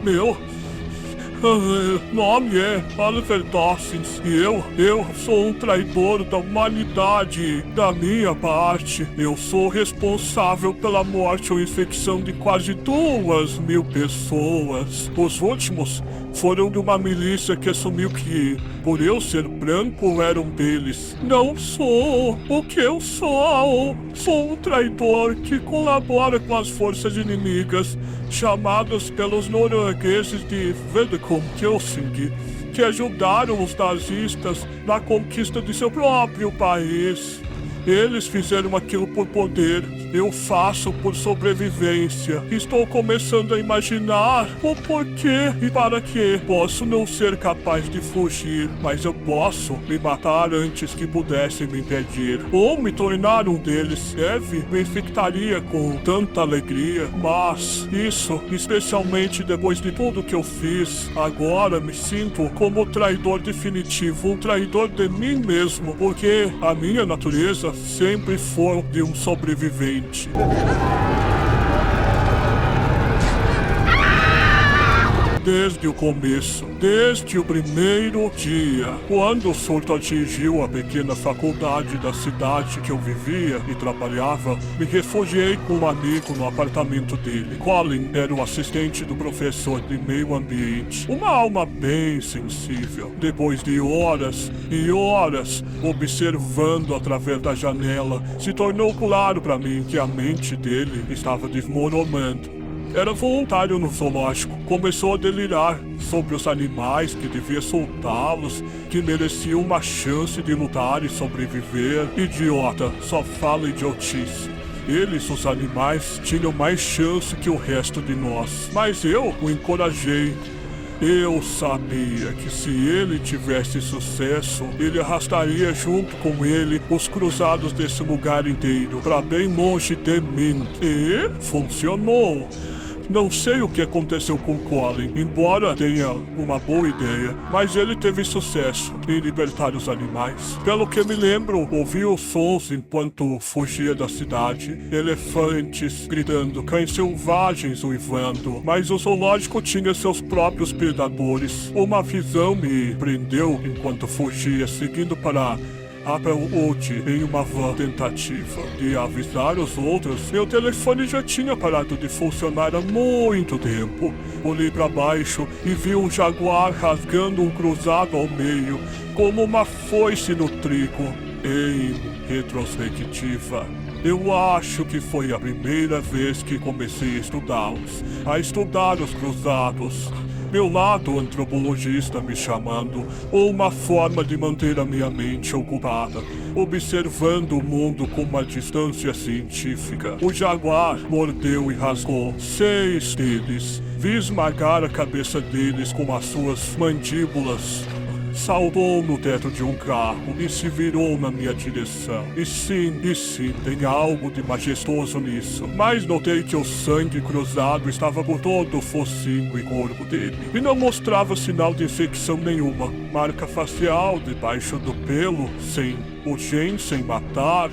Meu nome é Oliver Dawkins e eu sou um traidor da humanidade. Da minha parte, eu sou responsável pela morte ou infecção de quase 2.000 pessoas. Os últimos foram de uma milícia que assumiu que, por eu ser branco, era um deles. Não sou o que eu sou. Sou um traidor que colabora com as forças inimigas, chamadas pelos noruegueses de Vedkomkjøsing, que ajudaram os nazistas na conquista de seu próprio país. Eles fizeram aquilo por poder, eu faço por sobrevivência. Estou começando a imaginar o porquê e para que posso não ser capaz de fugir, mas eu posso me matar antes que pudessem me impedir, ou me tornar um deles. Eve me infectaria com tanta alegria, mas isso, especialmente depois de tudo que eu fiz, agora me sinto como o traidor definitivo, um traidor de mim mesmo, porque a minha natureza sempre foi de um sobrevivente. Desde o começo, desde o primeiro dia, quando o surto atingiu a pequena faculdade da cidade que eu vivia e trabalhava, me refugiei com um amigo no apartamento dele. Colin era o assistente do professor de meio ambiente, uma alma bem sensível. Depois de horas e horas observando através da janela, se tornou claro para mim que a mente dele estava desmoronando. Era voluntário no zoológico. Começou a delirar sobre os animais, que devia soltá-los, que mereciam uma chance de lutar e sobreviver. Idiota, só fala idiotice. Eles, os animais, tinham mais chance que o resto de nós. Mas eu o encorajei. Eu sabia que se ele tivesse sucesso, ele arrastaria junto com ele os cruzados desse lugar inteiro, para bem longe de mim. E funcionou. Não sei o que aconteceu com Colin, embora tenha uma boa ideia, mas ele teve sucesso em libertar os animais. Pelo que me lembro, ouvi os sons enquanto fugia da cidade, elefantes gritando, cães selvagens uivando, mas o zoológico tinha seus próprios predadores. Uma visão me prendeu enquanto fugia, seguindo para Applewood em uma van. Tentativa de avisar os outros, meu telefone já tinha parado de funcionar há muito tempo. Olhei para baixo e vi um jaguar rasgando um cruzado ao meio, como uma foice no trigo. Em retrospectiva, eu acho que foi a primeira vez que comecei a estudar os cruzados. Meu lado antropologista me chamando, ou uma forma de manter a minha mente ocupada, observando o mundo com uma distância científica. O jaguar mordeu e rasgou 6 deles. Vi esmagar a cabeça deles com as suas mandíbulas. Saltou no teto de um carro e se virou na minha direção. E sim, tem algo de majestoso nisso. Mas notei que o sangue cruzado estava por todo o focinho e corpo dele. E não mostrava sinal de infecção nenhuma. Marca facial debaixo do pelo, sem o gen, sem matar,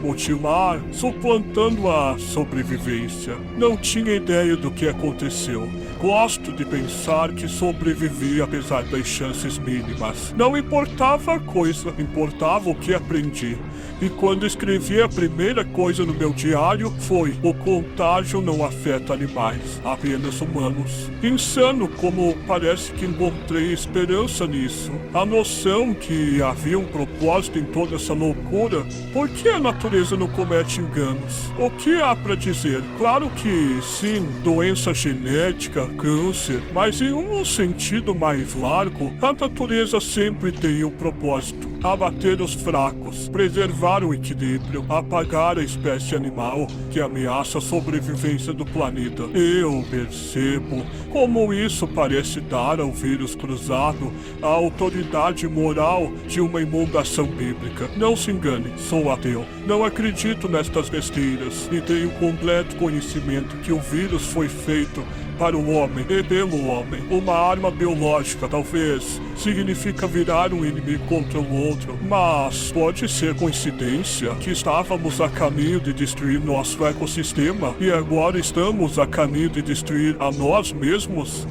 mutilar, suplantando a sobrevivência. Não tinha ideia do que aconteceu. Gosto de pensar que sobrevivi apesar das chances mínimas. Não importava a coisa, importava o que aprendi. E quando escrevi a primeira coisa no meu diário foi: o contágio não afeta animais, apenas humanos. Insano como parece que encontrei esperança nisso. A noção que havia um propósito em toda essa loucura. Por que a natureza não comete enganos? O que há para dizer? Claro que sim, doença genética, câncer, mas em um sentido mais largo, a natureza sempre tem um propósito: abater os fracos, preservar o equilíbrio, apagar a espécie animal que ameaça a sobrevivência do planeta. Eu percebo como isso parece dar ao vírus cruzado a autoridade moral de uma imundação bíblica. Não se engane, sou ateu. Não acredito nestas besteiras e tenho completo conhecimento que o vírus foi feito para o homem e pelo homem. Uma arma biológica, talvez, significa virar um inimigo contra o outro. Mas pode ser coincidência que estávamos a caminho de destruir nosso ecossistema e agora estamos a caminho de destruir a nós mesmos?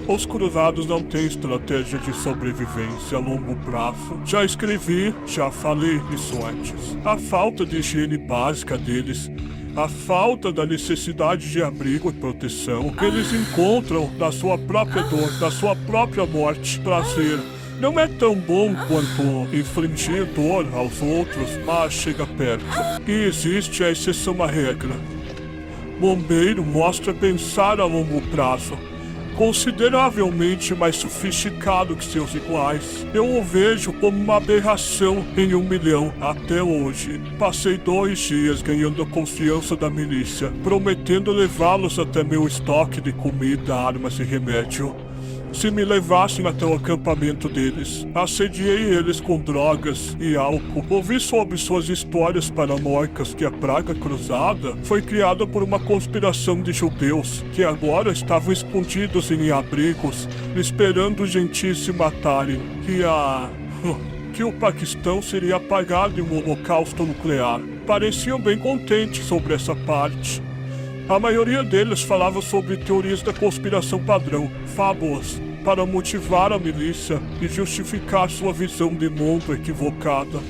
Os cruzados não têm estratégia de sobrevivência a longo prazo. Já escrevi, já falei isso antes. A falta de higiene básica deles, a falta da necessidade de abrigo e proteção, que eles encontram na sua própria dor, na sua própria morte, prazer. Não é tão bom quanto infligir dor aos outros, mas chega perto. E existe a exceção à regra. Bombeiro mostra pensar a longo prazo, consideravelmente mais sofisticado que seus iguais. Eu o vejo como uma aberração em 1 milhão até hoje. Passei 2 dias ganhando a confiança da milícia, prometendo levá-los até meu estoque de comida, armas e remédio. Se me levassem até o acampamento deles, assediei eles com drogas e álcool. Ouvi sobre suas histórias paranoicas que a praga cruzada foi criada por uma conspiração de judeus que agora estavam escondidos em abrigos, esperando os gentis se matarem. Que o Paquistão seria apagado em um holocausto nuclear. Pareciam bem contentes sobre essa parte. A maioria deles falava sobre teorias da conspiração padrão, fábulas, para motivar a milícia e justificar sua visão de mundo equivocada.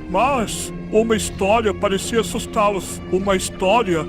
Mas uma história parecia assustá-los, uma história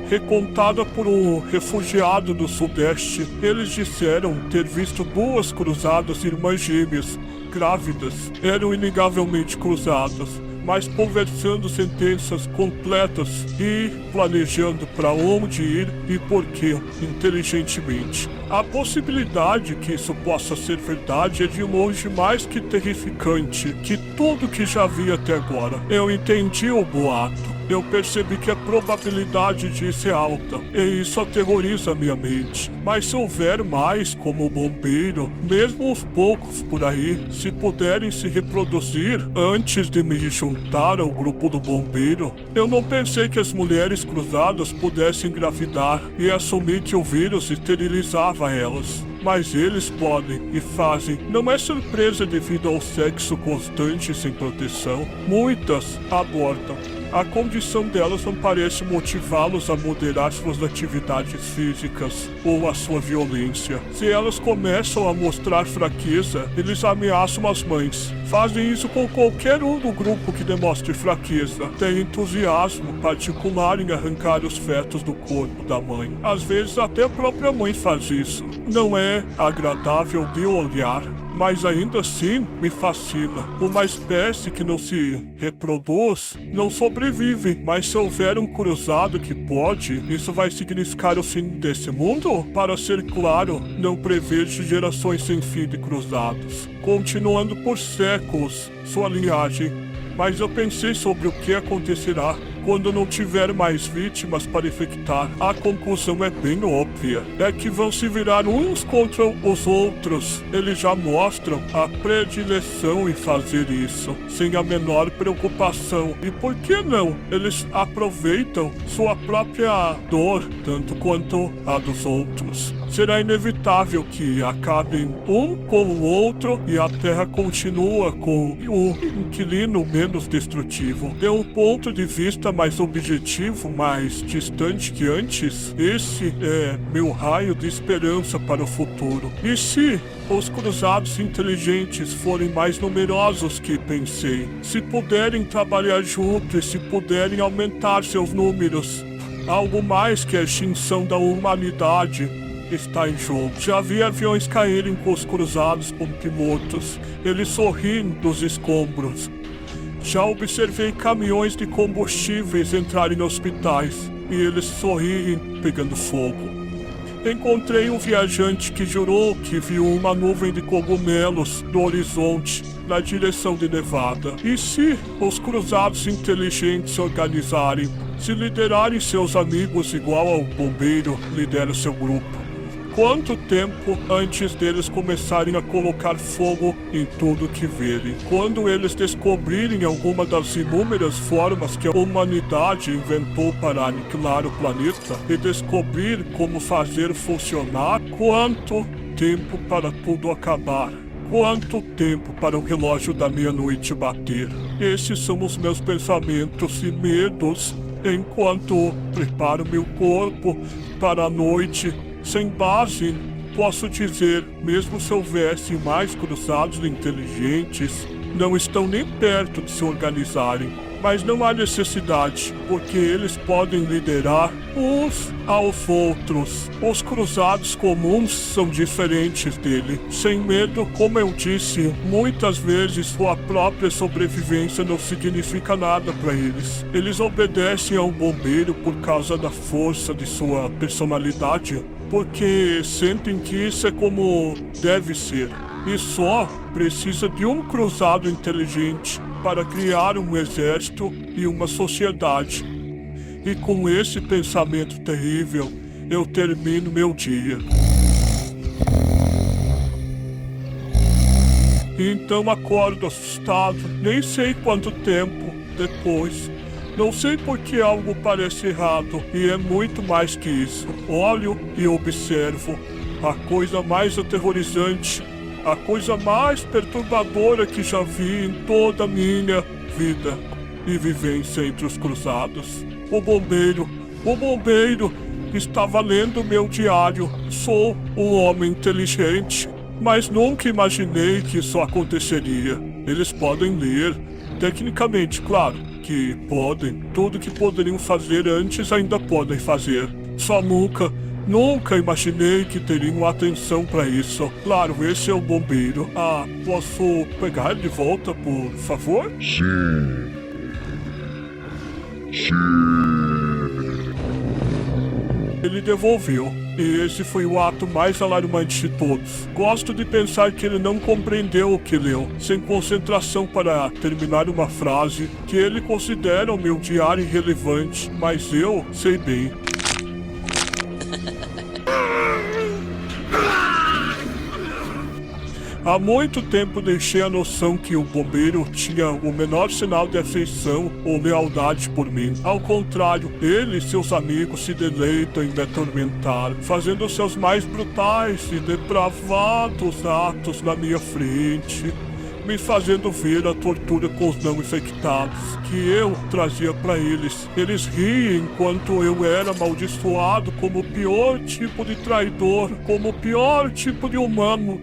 recontada por um refugiado do Sudeste. Eles disseram ter visto 2 cruzadas irmãs gêmeas, grávidas, eram inegavelmente cruzadas, mas conversando sentenças completas e planejando para onde ir e por quê, inteligentemente. A possibilidade que isso possa ser verdade é de longe mais que terrificante que tudo que já vi até agora. Eu entendi o boato. Eu percebi que a probabilidade disso é alta, e isso aterroriza minha mente. Mas se houver mais como o bombeiro, mesmo os poucos por aí, se puderem se reproduzir antes de me juntar ao grupo do bombeiro, eu não pensei que as mulheres cruzadas pudessem engravidar e assumi que o vírus esterilizava elas. Mas eles podem e fazem. Não é surpresa devido ao sexo constante sem proteção. Muitas abortam. A condição delas não parece motivá-los a moderar suas atividades físicas ou a sua violência. Se elas começam a mostrar fraqueza, eles ameaçam as mães. Fazem isso com qualquer um do grupo que demonstre fraqueza. Tem entusiasmo particular em arrancar os fetos do corpo da mãe. Às vezes até a própria mãe faz isso. Não é agradável de olhar, mas ainda assim me fascina. Uma espécie que não se reproduz não sobrevive, mas se houver um cruzado que pode, isso vai significar o fim desse mundo? Para ser claro, não prevejo gerações sem fim de cruzados, continuando por séculos sua linhagem. Mas eu pensei sobre o que acontecerá quando não tiver mais vítimas para infectar. A conclusão é bem óbvia. É que vão se virar uns contra os outros. Eles já mostram a predileção em fazer isso, sem a menor preocupação. E por que não? Eles aproveitam sua própria dor, tanto quanto a dos outros. Será inevitável que acabem um com o outro e a Terra continua com o inquilino menos destrutivo. De um ponto de vista mais objetivo, mais distante que antes, esse é meu raio de esperança para o futuro. E se os cruzados inteligentes forem mais numerosos que pensei, se puderem trabalhar juntos e se puderem aumentar seus números, algo mais que a extinção da humanidade está em jogo. Já vi aviões caírem com os cruzados como pilotos. Eles sorriem dos escombros. Já observei caminhões de combustíveis entrarem em hospitais e eles sorriem pegando fogo. Encontrei um viajante que jurou que viu uma nuvem de cogumelos no horizonte na direção de Nevada. E se os cruzados inteligentes se organizarem, se liderarem seus amigos igual ao bombeiro lidera seu grupo? quanto tempo antes deles começarem a colocar fogo em tudo que verem. Quando eles descobrirem alguma das inúmeras formas que a humanidade inventou para aniquilar o planeta e descobrir como fazer funcionar, quanto tempo para tudo acabar? Quanto tempo para o relógio da meia-noite bater? Esses são os meus pensamentos e medos enquanto preparo meu corpo para a noite. Sem base, posso dizer, mesmo se houvesse mais cruzados inteligentes, não estão nem perto de se organizarem. Mas não há necessidade, porque eles podem liderar uns aos outros. Os cruzados comuns são diferentes dele. Sem medo, como eu disse, muitas vezes sua própria sobrevivência não significa nada para eles. Eles obedecem ao bombeiro por causa da força de sua personalidade, porque sentem que isso é como deve ser. E só precisa de um cruzado inteligente para criar um exército e uma sociedade. E com esse pensamento terrível, eu termino meu dia. Então acordo assustado, nem sei quanto tempo depois. Não sei por que algo parece errado, e é muito mais que isso. Olho e observo a coisa mais aterrorizante, a coisa mais perturbadora que já vi em toda a minha vida e vivência entre os cruzados. O bombeiro estava lendo meu diário. Sou um homem inteligente, mas nunca imaginei que isso aconteceria. Eles podem ler, tecnicamente, claro, que podem. Tudo que poderiam fazer antes ainda podem fazer. Só nunca imaginei que teriam atenção para isso. Claro, esse é o bombeiro. Ah, posso pegar de volta, por favor? Sim. Ele devolveu. E esse foi o ato mais alarmante de todos. Gosto de pensar que ele não compreendeu o que leu, sem concentração para terminar uma frase que ele considera o meu diário irrelevante, mas eu sei bem. Há muito tempo deixei a noção que o bombeiro tinha o menor sinal de afeição ou lealdade por mim. Ao contrário, ele e seus amigos se deleitam em me atormentar, fazendo seus mais brutais e depravados atos na minha frente, me fazendo ver a tortura com os não infectados que eu trazia para eles. Eles riem enquanto eu era amaldiçoado como o pior tipo de traidor, como o pior tipo de humano.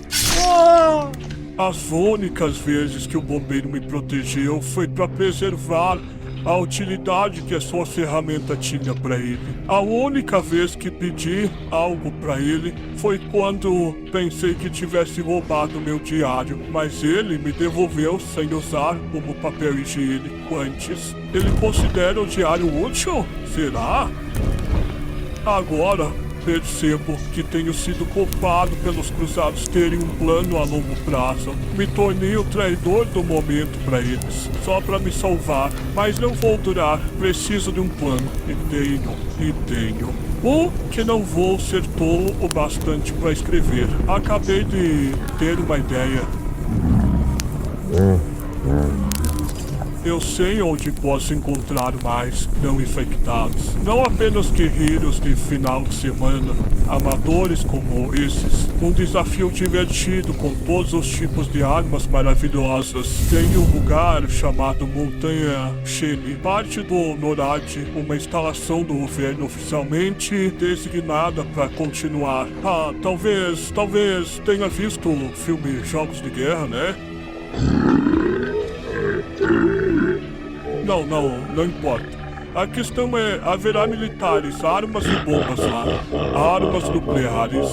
As únicas vezes que o bombeiro me protegeu foi para preservar a utilidade que a sua ferramenta tinha para ele. A única vez que pedi algo para ele foi quando pensei que tivesse roubado meu diário, mas ele me devolveu sem usar como papel higiênico antes. Ele considera o diário útil? Será? Agora percebo que tenho sido culpado pelos cruzados terem um plano a longo prazo. Me tornei o traidor do momento para eles, só para me salvar. Mas não vou durar, preciso de um plano. E tenho. Que não vou ser tolo o bastante para escrever. Acabei de ter uma ideia. Eu sei onde posso encontrar mais não infectados. Não apenas guerreiros de final de semana, amadores como esses. Um desafio divertido com todos os tipos de armas maravilhosas. Tem um lugar chamado Montanha Shelley, parte do NORAD, uma instalação do governo oficialmente designada para continuar. Talvez tenha visto o filme Jogos de Guerra, né? Não importa. A questão é, haverá militares, armas e bombas lá. Armas nucleares.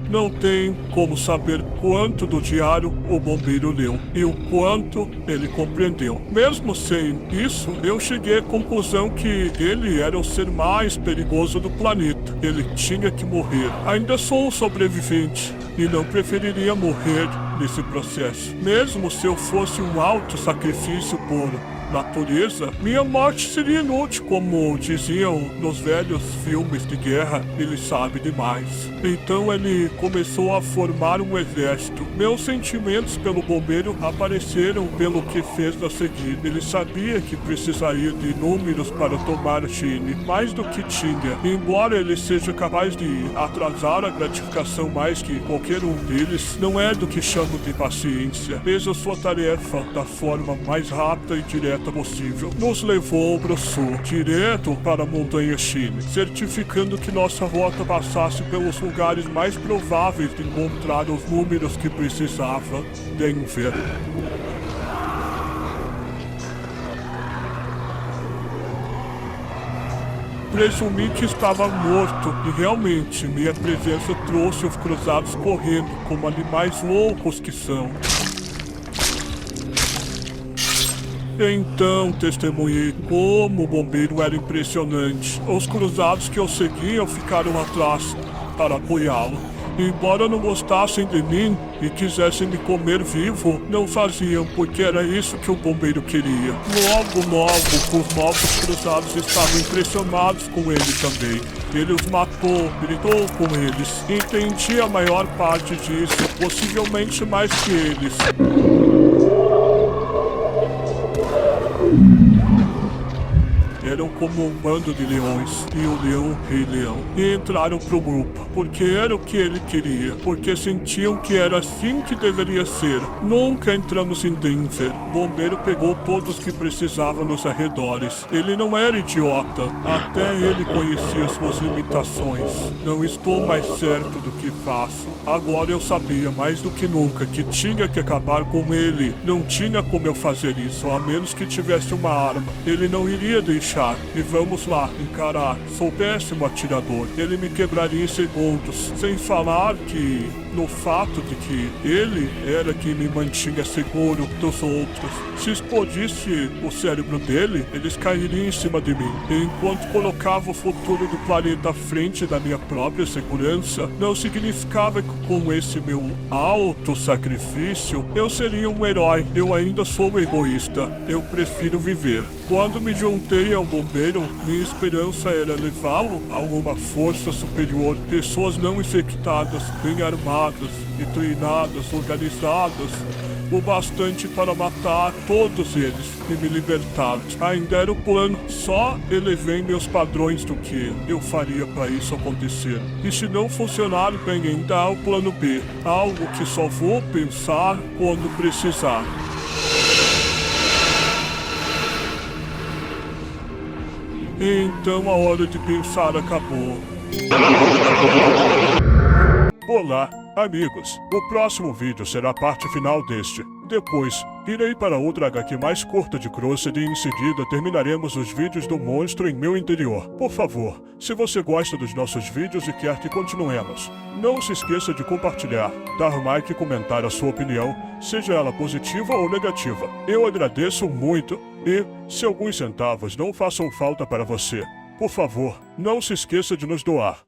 Não tem como saber quanto do diário o bombeiro leu e o quanto ele compreendeu. Mesmo sem isso, eu cheguei à conclusão que ele era o ser mais perigoso do planeta. Ele tinha que morrer. Ainda sou um sobrevivente e não preferiria morrer nesse processo. Mesmo se eu fosse um alto sacrifício por natureza, minha morte seria inútil, como diziam nos velhos filmes de guerra. Ele sabe demais. Então ele começou a formar um exército. Meus sentimentos pelo bombeiro apareceram pelo que fez a seguir. Ele sabia que precisaria de números para tomar Chile, mais do que tinha. Embora ele seja capaz de atrasar a gratificação mais que qualquer um deles, não é do que chamo de paciência. Fez a sua tarefa da forma mais rápida e direta possível. Nos levou para o sul, direto para a montanha Chile, certificando que nossa rota passasse pelos lugares mais prováveis de encontrar os números que precisava. Denver. Presumi que estava morto, e realmente minha presença trouxe os cruzados correndo, como animais loucos que são. Então testemunhei como o bombeiro era impressionante. Os cruzados que eu seguia ficaram atrás para apoiá-lo. Embora não gostassem de mim e quisessem me comer vivo, não faziam, porque era isso que o bombeiro queria. Logo, os novos cruzados estavam impressionados com ele também. Ele os matou, gritou com eles. Entendi a maior parte disso, possivelmente mais que eles. Eram como um bando de leões, e o leão, rei leão, e entraram pro grupo, porque era o que ele queria, porque sentiam que era assim que deveria ser. Nunca entramos em Denver. O bombeiro pegou todos que precisavam nos arredores. Ele não era idiota, até ele conhecia suas limitações. Não estou mais certo do que faço. Agora eu sabia mais do que nunca que tinha que acabar com ele. Não tinha como eu fazer isso, a menos que tivesse uma arma. Ele não iria deixar. E vamos lá, encarar. Sou péssimo atirador. Ele me quebraria em segundos. Sem falar que no fato de que ele era quem me mantinha seguro dos outros. Se explodisse o cérebro dele, eles cairiam em cima de mim. E enquanto colocava o futuro do planeta à frente da minha própria segurança, não significava que com esse meu alto sacrifício, eu seria um herói. Eu ainda sou egoísta. Eu prefiro viver. Quando me juntei ao bombeiro, minha esperança era levá-lo a uma força superior. Pessoas não infectadas, bem armadas e treinadas, organizadas, o bastante para matar todos eles e me libertar. Ainda era o plano, só elevei meus padrões do que eu faria para isso acontecer. E se não funcionar bem, ainda há o plano B, algo que só vou pensar quando precisar. Então a hora de pensar acabou. Olá, amigos. O próximo vídeo será a parte final deste. Depois, irei para outra HQ mais curta de Crossed e em seguida terminaremos os vídeos do monstro em meu interior. Por favor, se você gosta dos nossos vídeos e quer que continuemos, não se esqueça de compartilhar, dar like e comentar a sua opinião, seja ela positiva ou negativa. Eu agradeço muito e, se alguns centavos não façam falta para você, por favor, não se esqueça de nos doar.